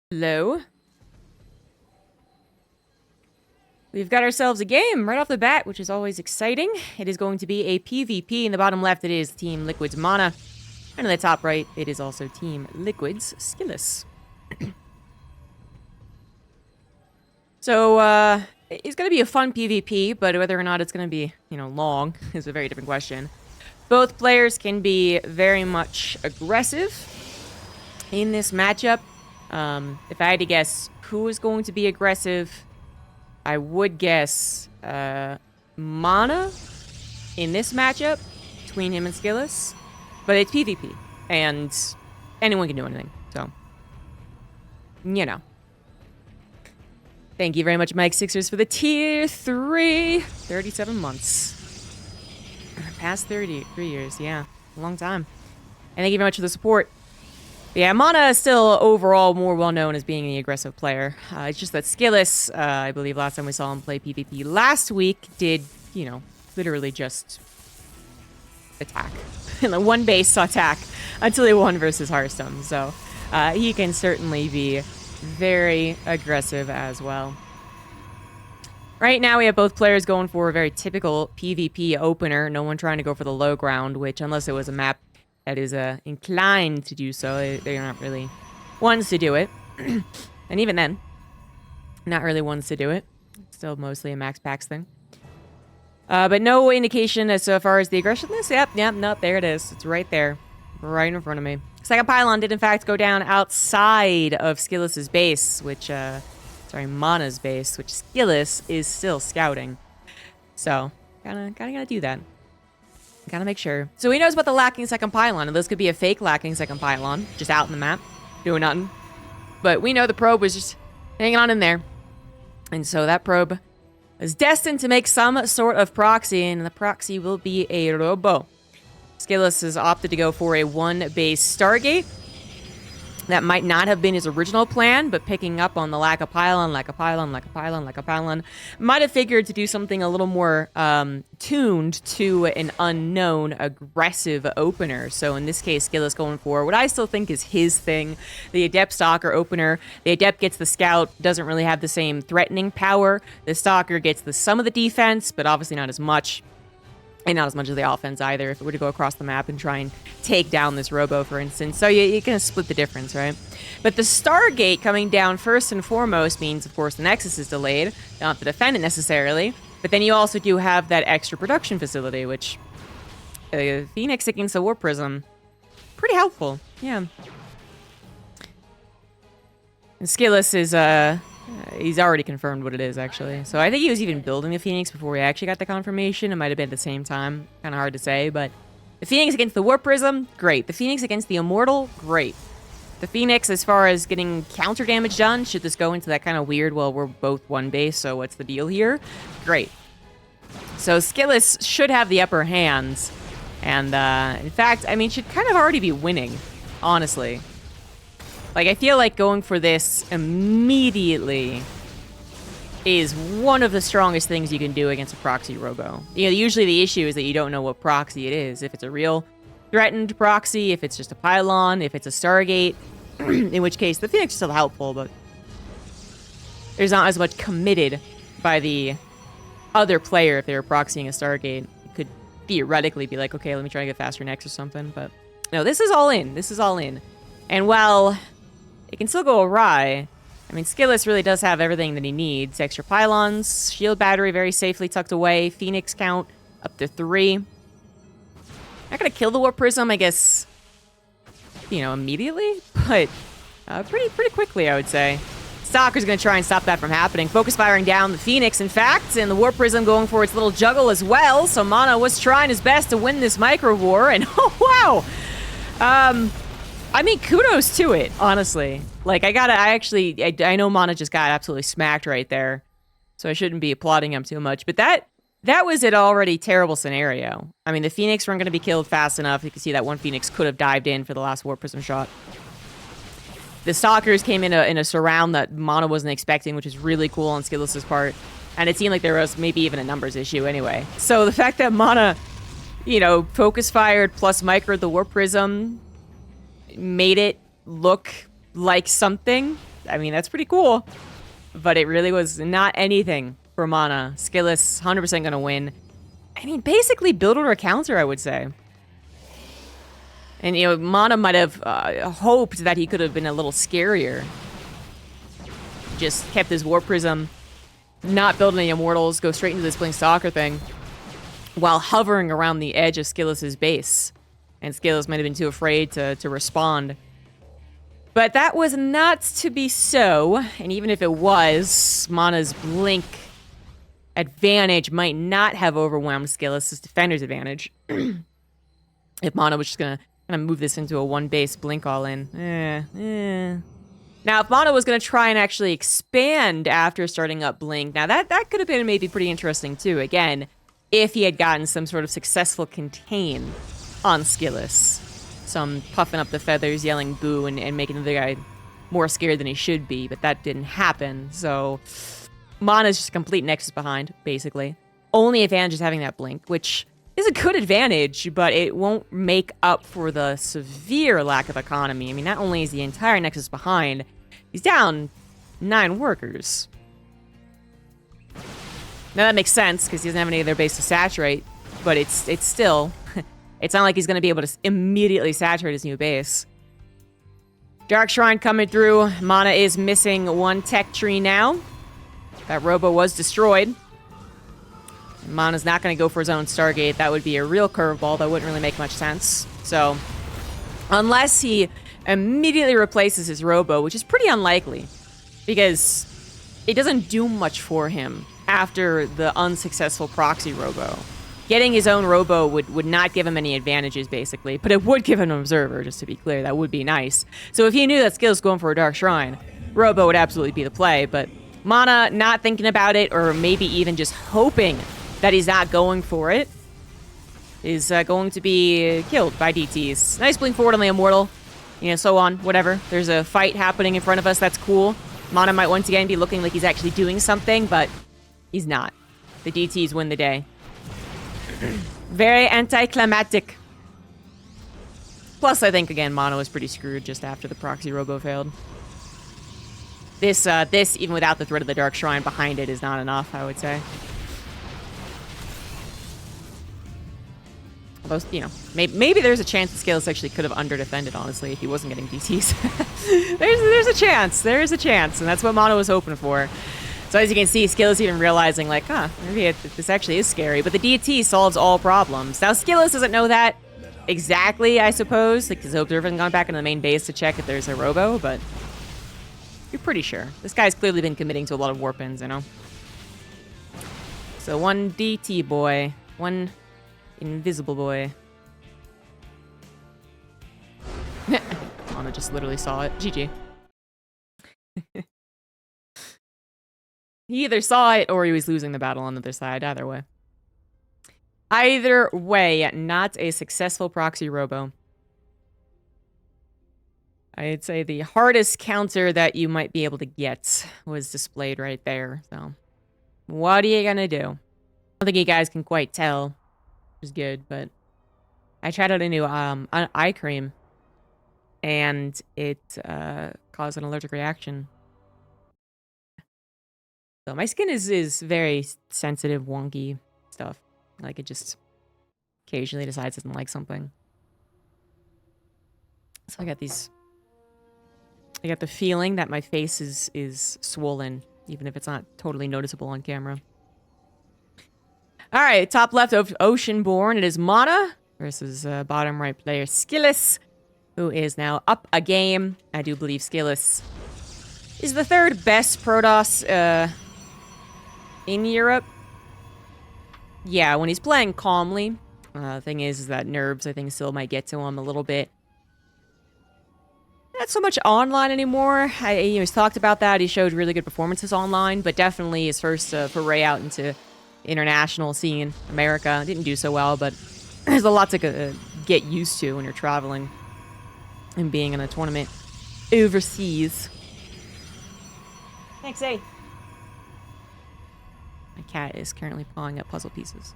Hello. We've got ourselves a game right off the bat, which is always exciting. It is going to be a PvP. In the bottom left, it is Team Liquid's MaNa. And in the top right, it is also Team Liquid's SKillous. So, it's going to be a fun PvP, but whether or not it's going to be, long is a very different question. Both players can be very much aggressive in this matchup. If I had to guess who is going to be aggressive, I would guess MaNa in this matchup between him and SKillous. But it's PvP, and anyone can do anything, so, Thank you very much, Mike Sixers, for the tier 3. 37 months. Past 3 years, yeah. A long time. And thank you very much for the support. Yeah, MaNa is still overall more well-known as being the aggressive player. It's just that SKillous, I believe last time we saw him play PvP last week, did, literally just attack. The one base attack until he won versus Hearthstone. So, he can certainly be very aggressive as well. Right now, we have both players going for a very typical PvP opener. No one trying to go for the low ground, which, unless it was a map that is inclined to do so, they're not really ones to do it. And even then, not really ones to do it. Still mostly a max packs thing. But no indication as far as the aggressiveness. Yep, nope, there it is. It's right there. Right in front of me. Second pylon did, in fact, go down outside of SKillous's base, which, MaNa's base, which SKillous is still scouting. So, gotta do that. Gotta make sure. So he knows about the lacking second pylon, and this could be a fake lacking second pylon, just out in the map, doing nothing. But we know the probe was just hanging on in there. And so that probe is destined to make some sort of proxy, and the proxy will be a robo. SKillous has opted to go for a one-base Stargate. That might not have been his original plan, but picking up on the lack of pylon, might have figured to do something a little more tuned to an unknown aggressive opener. So in this case, SKillous going for what I still think is his thing, the Adept Stalker opener. The Adept gets the Scout, doesn't really have the same threatening power. The Stalker gets some of the defense, but obviously not as much. And not as much of the offense either, if it were to go across the map and try and take down this robo, for instance. So you can split the difference, right? But the Stargate coming down first and foremost means, of course, the Nexus is delayed. You don't have to defend it necessarily. But then you also do have that extra production facility, which Phoenix against the Warp Prism, pretty helpful. Yeah. And SKillous is, he's already confirmed what it is, actually. So I think he was even building the Phoenix before we actually got the confirmation. It might have been at the same time. Kind of hard to say, but the Phoenix against the Warp Prism, great. The Phoenix against the Immortal, great. The Phoenix, as far as getting counter damage done, should this go into that kind of weird, well, we're both one base, so what's the deal here? Great. So SKillous should have the upper hands. And, in fact, I mean, should kind of already be winning, honestly. Like, I feel like going for this immediately is one of the strongest things you can do against a proxy robo. Usually the issue is that you don't know what proxy it is. If it's a real threatened proxy, if it's just a pylon, if it's a Stargate, in which case the Phoenix is still helpful, but there's not as much committed by the other player if they were proxying a Stargate. It could theoretically be like, okay, let me try to get faster next or something, but no, this is all in. This is all in. And while it can still go awry, I mean, SKillous really does have everything that he needs. Extra pylons, shield battery very safely tucked away, Phoenix count up to 3. Not gonna kill the Warp Prism, I guess, immediately, but pretty quickly, I would say. Stalker's gonna try and stop that from happening. Focus firing down the Phoenix, in fact, and the Warp Prism going for its little juggle as well. So MaNa was trying his best to win this micro war, and oh wow! I mean, kudos to it, honestly. Like, I know MaNa just got absolutely smacked right there, so I shouldn't be applauding him too much, but that was an already terrible scenario. I mean, the Phoenix weren't going to be killed fast enough. You can see that one Phoenix could have dived in for the last Warp Prism shot. The Stalkers came in a surround that MaNa wasn't expecting, which is really cool on SKillous's part, and it seemed like there was maybe even a numbers issue anyway. So the fact that MaNa, focus fired plus microed the Warp Prism made it look like something I mean, that's pretty cool. But it really was not anything for MaNa. SKillous, 100% gonna win. I mean, basically build order counter, I would say. And, you know, MaNa might have hoped that he could have been a little scarier. Just kept his War Prism, not build any Immortals, go straight into this Blink Stalker thing, while hovering around the edge of Skillous's base. And SKillous might have been too afraid to respond. But that was not to be so, and even if it was, MaNa's Blink advantage might not have overwhelmed SKillous' defender's advantage. If MaNa was just gonna kind of move this into a one-base Blink all-in. Now, if MaNa was gonna try and actually expand after starting up Blink, now that could have been maybe pretty interesting too. Again, if he had gotten some sort of successful contain on SKillous. Some puffing up the feathers, yelling boo, and making the guy more scared than he should be, but that didn't happen, so MaNa's just a complete nexus behind, basically. Only advantage is having that Blink, which is a good advantage, but it won't make up for the severe lack of economy. I mean, not only is the entire nexus behind, he's down 9 workers. Now that makes sense, because he doesn't have any other base to saturate, but it's still... It's not like he's going to be able to immediately saturate his new base. Dark Shrine coming through. MaNa is missing 1 tech tree now. That robo was destroyed. MaNa's not going to go for his own Stargate. That would be a real curveball. That wouldn't really make much sense. So, unless he immediately replaces his robo, which is pretty unlikely, because it doesn't do much for him after the unsuccessful proxy robo. Getting his own robo would not give him any advantages, basically. But it would give him an observer, just to be clear. That would be nice. So if he knew that Skill's going for a Dark Shrine, robo would absolutely be the play. But MaNa not thinking about it, or maybe even just hoping that he's not going for it, is going to be killed by DTs. Nice blink forward on the Immortal. You know, so on, whatever. There's a fight happening in front of us. That's cool. MaNa might once again be looking like he's actually doing something, but he's not. The DTs win the day. Very anticlimactic. Plus, I think, again, MaNa was pretty screwed just after the proxy robo failed. This, even without the threat of the Dark Shrine behind it, is not enough, I would say. Although, you know, maybe there's a chance that SKillous actually could have under-defended, honestly, if he wasn't getting DTs. there's a chance. There is a chance, and that's what MaNa was hoping for. So as you can see, SKillous even realizing, like, maybe this actually is scary. But the DT solves all problems. Now, SKillous doesn't know that exactly, I suppose. Like, his observer hasn't gone back into the main base to check if there's a robo, but you're pretty sure. This guy's clearly been committing to a lot of warpins, you know? So 1 DT boy. 1 invisible boy. MaNa just literally saw it. GG. He either saw it or he was losing the battle on the other side. Either way. Either way, not a successful proxy robo. I'd say the hardest counter that you might be able to get was displayed right there. So, what are you gonna do? I don't think you guys can quite tell, which is good, but I tried out a new eye cream, and it caused an allergic reaction. So my skin is very sensitive, wonky stuff. Like, it just occasionally decides it doesn't like something. So I got the feeling that my face is swollen, even if it's not totally noticeable on camera. All right, top left of Oceanborn. It is MaNa versus bottom right player SKillous, who is now up a game. I do believe SKillous is the 3rd best Protoss in Europe. Yeah, when he's playing calmly. The thing is that nerves, I think, still might get to him a little bit. Not so much online anymore. He's talked about that. He showed really good performances online, but definitely his first foray out into international scene, America, didn't do so well, but there's a lot to get used to when you're traveling and being in a tournament overseas. Thanks, A. My cat is currently pawing up puzzle pieces.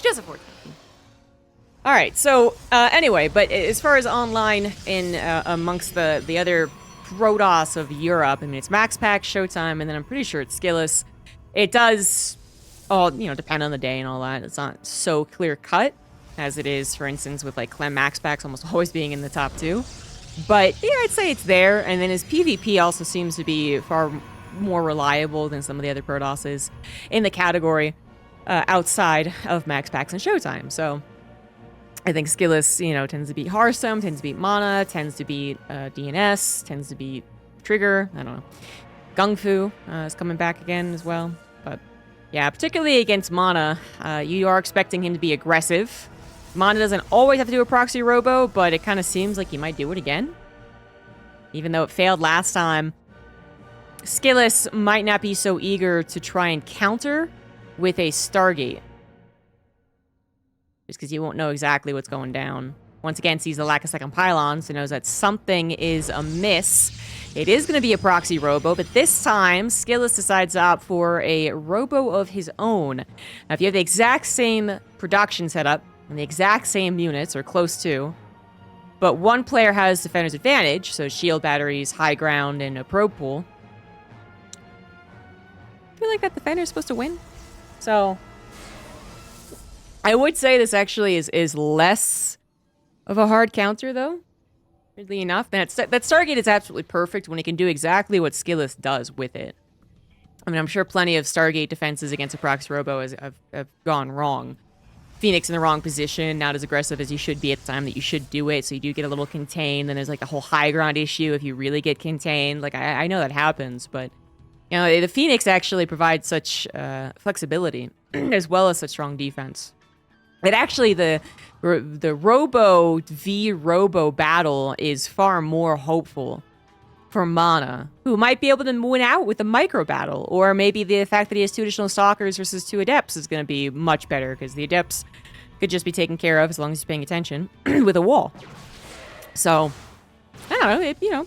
She does afford tanking. All right, so anyway, but as far as online in amongst the other Protoss of Europe, I mean, it's Max Pack, Showtime, and then I'm pretty sure it's Skillous. It does all, you know, depend on the day and all that. It's not so clear cut as it is, for instance, with like Clem Max Packs almost always being in the top 2. But yeah, I'd say it's there. And then his PvP also seems to be far more reliable than some of the other Protosses in the category outside of Max Packs and Showtime. So I think Skillous, you know, tends to beat Hearthstone, tends to beat MaNa, tends to beat DNS, tends to beat Trigger. I don't know. Gung Fu is coming back again as well. But yeah, particularly against MaNa, you are expecting him to be aggressive. MaNa doesn't always have to do a proxy robo, but it kind of seems like he might do it again. Even though it failed last time, Skillous might not be so eager to try and counter with a Stargate. Just because you won't know exactly what's going down. Once again, sees the lack of second pylon, so knows that something is amiss. It is going to be a proxy robo, but this time, Skillous decides to opt for a robo of his own. Now, if you have the exact same production setup, and the exact same units, or close to, but one player has defender's advantage, so shield batteries, high ground, and a probe pool, I feel like that defender is supposed to win. So I would say this actually is less of a hard counter, though. Weirdly enough, that Stargate is absolutely perfect when it can do exactly what Skillous does with it. I mean, I'm sure plenty of Stargate defenses against a proxy robo have gone wrong. Phoenix in the wrong position, not as aggressive as you should be at the time that you should do it, so you do get a little contained. Then there's like the whole high ground issue if you really get contained. Like, I know that happens, but you know, the Phoenix actually provides such flexibility as well as such strong defense. That actually the Robo v Robo battle is far more hopeful for MaNa, who might be able to win out with a micro battle, or maybe the fact that he has 2 additional Stalkers versus 2 Adepts is going to be much better, because the Adepts could just be taken care of as long as he's paying attention with a wall. So I don't know,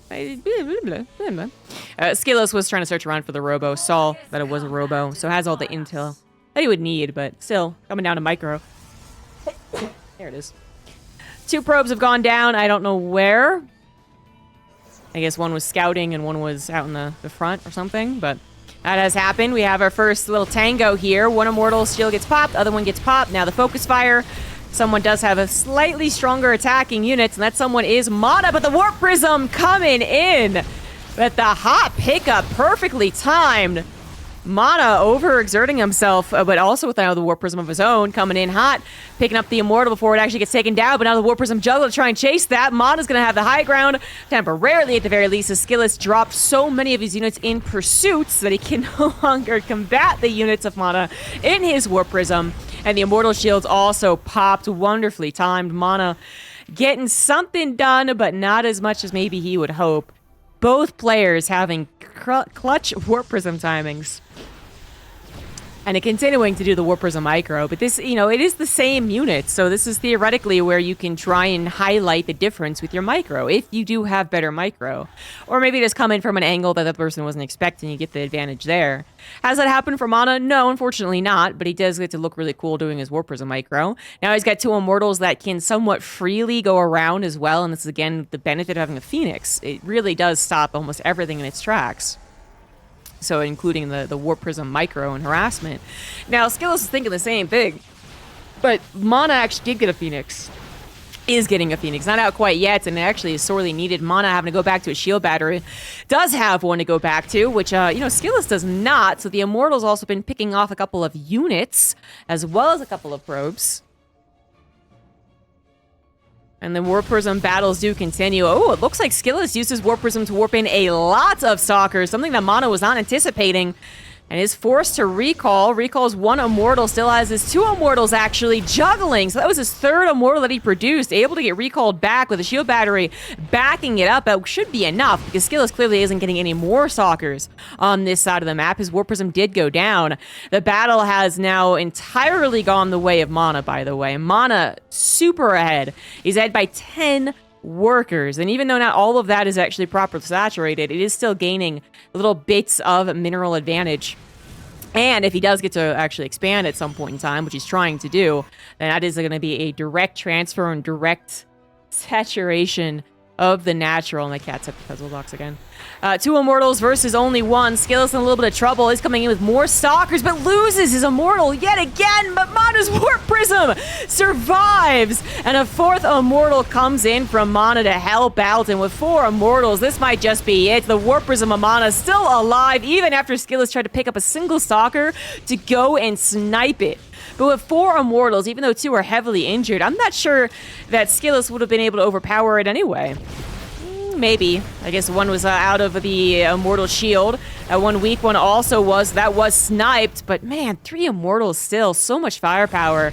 Skillous was trying to search around for the robo, saw that it was a robo, so has all the intel that he would need, but still coming down to micro. There it is. 2 probes have gone down. I don't know where. I guess one was scouting and one was out in the front or something, but that has happened. We have our first little tango here. One Immortal shield gets popped, other one gets popped. Now the focus fire. Someone does have a slightly stronger attacking unit, and that someone is MaNa, but the Warp Prism coming in. But the hot pickup perfectly timed. MaNa overexerting himself, but also with now the Warp Prism of his own, coming in hot, picking up the Immortal before it actually gets taken down, but now the Warp Prism juggle to try and chase that. MaNa's going to have the high ground, temporarily at the very least, as Skillous dropped so many of his units in pursuits that he can no longer combat the units of MaNa in his Warp Prism. And the Immortal shields also popped, wonderfully timed. MaNa getting something done, but not as much as maybe he would hope. Both players having clutch Warp Prism timings. And continuing to do the Warp Prism micro, but this, you know, it is the same unit, so this is theoretically where you can try and highlight the difference with your micro, if you do have better micro. Or maybe just come in from an angle that the person wasn't expecting, you get the advantage there. Has that happened for MaNa? No, unfortunately not, but he does get to look really cool doing his Warp Prism micro. Now he's got 2 Immortals that can somewhat freely go around as well, and this is again the benefit of having a Phoenix. It really does stop almost everything in its tracks. So including the Warp Prism micro and harassment. Now, Skillous is thinking the same thing, but MaNa actually did get a Phoenix. Is getting a Phoenix. Not out quite yet, and it actually is sorely needed. MaNa having to go back to a shield battery. Does have one to go back to, which, you know, Skillous does not. So the Immortal's also been picking off a couple of units, as well as a couple of probes. And the Warp Prism battles do continue. Oh, it looks like Skillous uses Warp Prism to warp in a lot of Stalkers, something that MaNa was not anticipating, and is forced to recall. Recalls 1 Immortal, still has his 2 Immortals actually juggling. So that was his 3rd Immortal that he produced, able to get recalled back with a shield battery, backing it up. That should be enough, because Skillous clearly isn't getting any more Stalkers on this side of the map. His Warp Prism did go down. The battle has now entirely gone the way of MaNa, by the way. MaNa super ahead. He's ahead by 10 workers, and even though not all of that is actually properly saturated, it is still gaining little bits of mineral advantage And if he does get to actually expand at some point in time, which he's trying to do, then that is going to be a direct transfer and direct saturation of the natural. And my cat's at the puzzle box again. 2 immortals versus only 1. SKillous in a little bit of trouble. He's coming in with more stalkers, but loses his immortal yet again. But MaNa's Warp Prism survives. And a 4th immortal comes in from MaNa to help out. And with 4 immortals, this might just be it. The Warp Prism of MaNa is still alive, even after SKillous tried to pick up a single stalker to go and snipe it. But with 4 immortals, even though 2 are heavily injured, I'm not sure that SKillous would have been able to overpower it anyway. Maybe. I guess one was out of the immortal shield. One weak one also was. That was sniped. But man, 3 immortals still. So much firepower.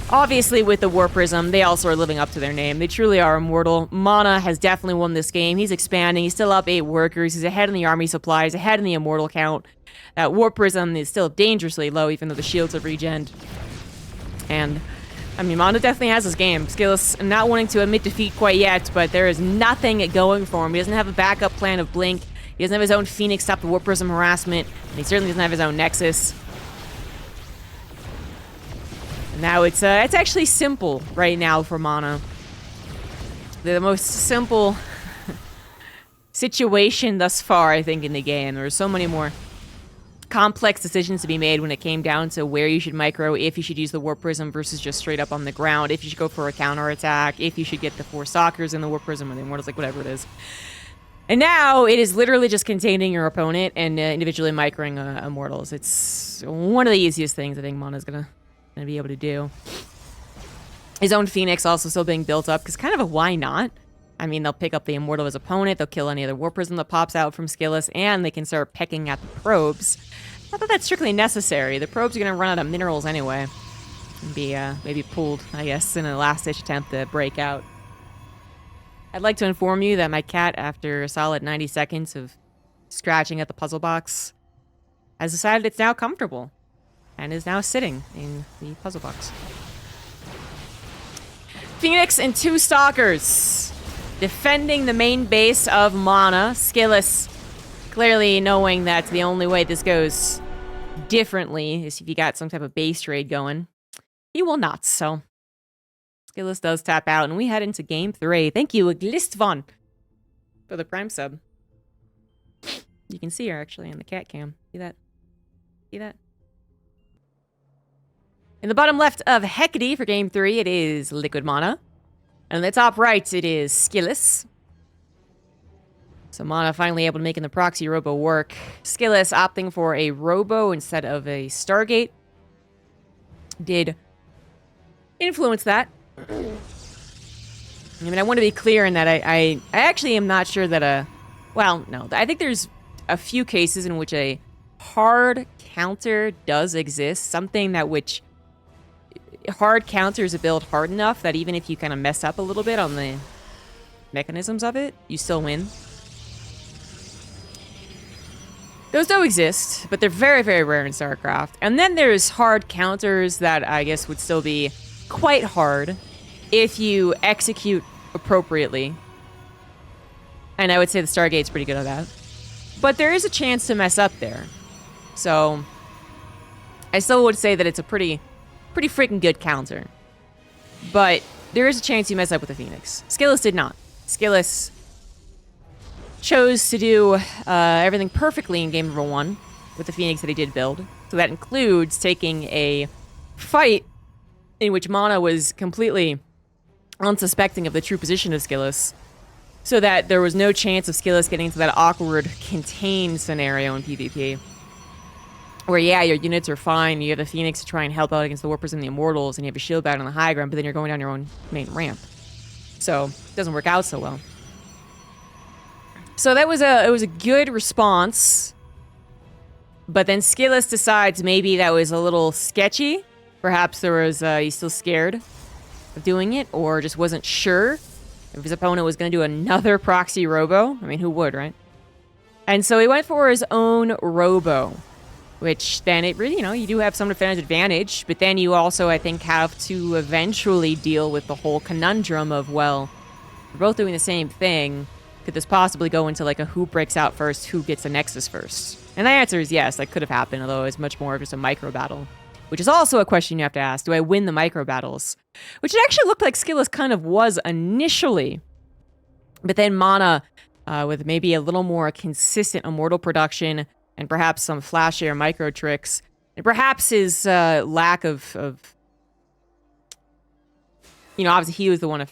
Obviously, with the Warp Prism, they also are living up to their name. They truly are immortal. MaNa has definitely won this game. He's expanding. He's still up 8 workers. He's ahead in the army supplies, ahead in the immortal count. That Warp Prism is still dangerously low, even though the shields have regened. And I mean, MaNa definitely has his game. SKillous not wanting to admit defeat quite yet, but there is nothing going for him. He doesn't have a backup plan of Blink. He doesn't have his own Phoenix to stop the Warp Prism harassment. And he certainly doesn't have his own Nexus. And now it's actually simple right now for MaNa. The most simple situation thus far, I think, in the game. There are so many more complex decisions to be made when it came down to where you should micro, if you should use the Warp Prism versus just straight up on the ground, if you should go for a counter attack, if you should get the 4 stalkers in the Warp Prism or the Immortals, like whatever it is. And now it is literally just containing your opponent and individually microing Immortals. It's one of the easiest things I think MaNa's gonna be able to do. His own Phoenix also still being built up, because kind of a why not? I mean, they'll pick up the Immortal of his opponent, they'll kill any other Warp Prism that pops out from SKillous, and they can start pecking at the probes. Not that that's strictly necessary. The probes are going to run out of minerals anyway. And be maybe pulled, I guess, in a last-ditch attempt to break out. I'd like to inform you that my cat, after a solid 90 seconds of scratching at the puzzle box, has decided it's now comfortable. And is now sitting in the puzzle box. Phoenix and 2 stalkers. Defending the main base of MaNa. SKillous clearly knowing that the only way this goes differently is if you got some type of base trade going. He will not, so SKillous does tap out, and we head into game 3. Thank you, Glistvon, for the Prime sub. You can see her, actually, in the cat cam. See that? See that? In the bottom left of Hecate for game 3, it is Liquid MaNa. And in the top right, it is SKillous. So MaNa finally able to make the proxy robo work. SKillous opting for a robo instead of a Stargate did influence that. I mean, I want to be clear in that I actually am not sure that well, no. I think there's a few cases in which a hard counter does exist. Something that which hard counters a build hard enough that even if you kind of mess up a little bit on the mechanisms of it, you still win. Those do exist, but they're very, very rare in StarCraft. And then there's hard counters that I guess would still be quite hard if you execute appropriately. And I would say the Stargate's pretty good at that. But there is a chance to mess up there. So I still would say that it's a pretty freaking good counter. But there is a chance you mess up with the Phoenix. SKillous did not. SKillous chose to do everything perfectly in game number 1 with the Phoenix that he did build. So that includes taking a fight in which MaNa was completely unsuspecting of the true position of SKillous, so that there was no chance of SKillous getting into that awkward contained scenario in PvP. Where, yeah, your units are fine, you have the Phoenix to try and help out against the Warpers and the Immortals, and you have a shield battle on the high ground, but then you're going down your own main ramp. So, it doesn't work out so well. So that was it was a good response, but then SKillous decides maybe that was a little sketchy. Perhaps there was he's still scared of doing it, or just wasn't sure if his opponent was going to do another proxy robo. I mean, who would, right? And so he went for his own robo, which then it really, you do have some defender's advantage, but then you also, I think, have to eventually deal with the whole conundrum of, well, we're both doing the same thing. Could this possibly go into like a who breaks out first, who gets a Nexus first? And the answer is yes, that could have happened, although it's much more of just a micro battle. Which is also a question you have to ask. Do I win the micro battles? Which it actually looked like SKillous kind of was initially. But then MaNa, with maybe a little more consistent Immortal production, and perhaps some flashier micro tricks, and perhaps his lack of you know, obviously he was the one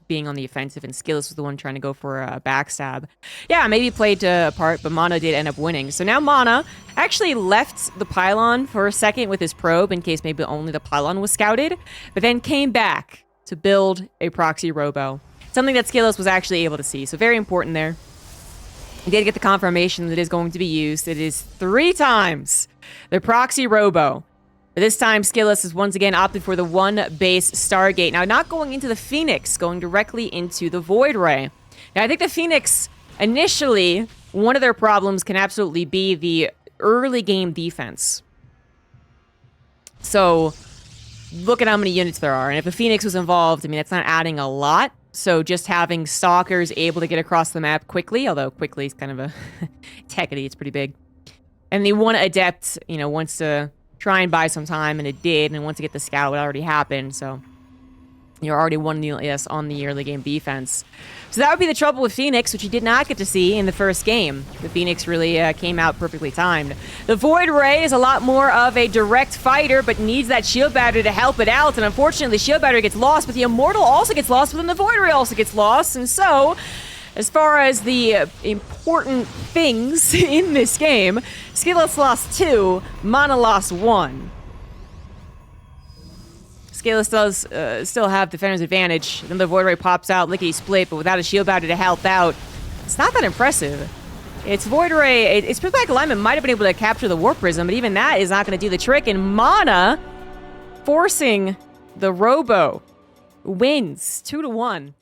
being on the offensive, and SKillous was the one trying to go for a backstab. Yeah, maybe played a part, but MaNa did end up winning. So now MaNa actually left the pylon for a second with his probe, in case maybe only the pylon was scouted, but then came back to build a proxy robo. Something that SKillous was actually able to see, so very important there. He did get the confirmation that it is going to be used. It is 3 times the proxy robo. But this time, SKillous has once again opted for the 1 base Stargate. Now, not going into the Phoenix, going directly into the Void Ray. Now, I think the Phoenix, initially, one of their problems can absolutely be the early game defense. So, look at how many units there are. And if the Phoenix was involved, I mean, that's not adding a lot. So, just having Stalkers able to get across the map quickly, although quickly is kind of a technically, it's pretty big. And the 1 Adept, you know, wants to try and buy some time, and it did, and once you get the scout, it already happened, so you're already 1 on the early game defense. So that would be the trouble with Phoenix, which you did not get to see in the first game. The Phoenix really came out perfectly timed. The Void Ray is a lot more of a direct fighter, but needs that shield battery to help it out, and unfortunately the shield battery gets lost, but the Immortal also gets lost, but then the Void Ray also gets lost, and so as far as the important things in this game, SKillous lost 2, MaNa lost 1. SKillous does still have defender's advantage. Then the Void Ray pops out, lickety split, but without a shield battery to help out. It's not that impressive. It's Void Ray, its prismatic alignment might have been able to capture the Warp Prism, but even that is not going to do the trick, and MaNa forcing the Robo wins 2-1.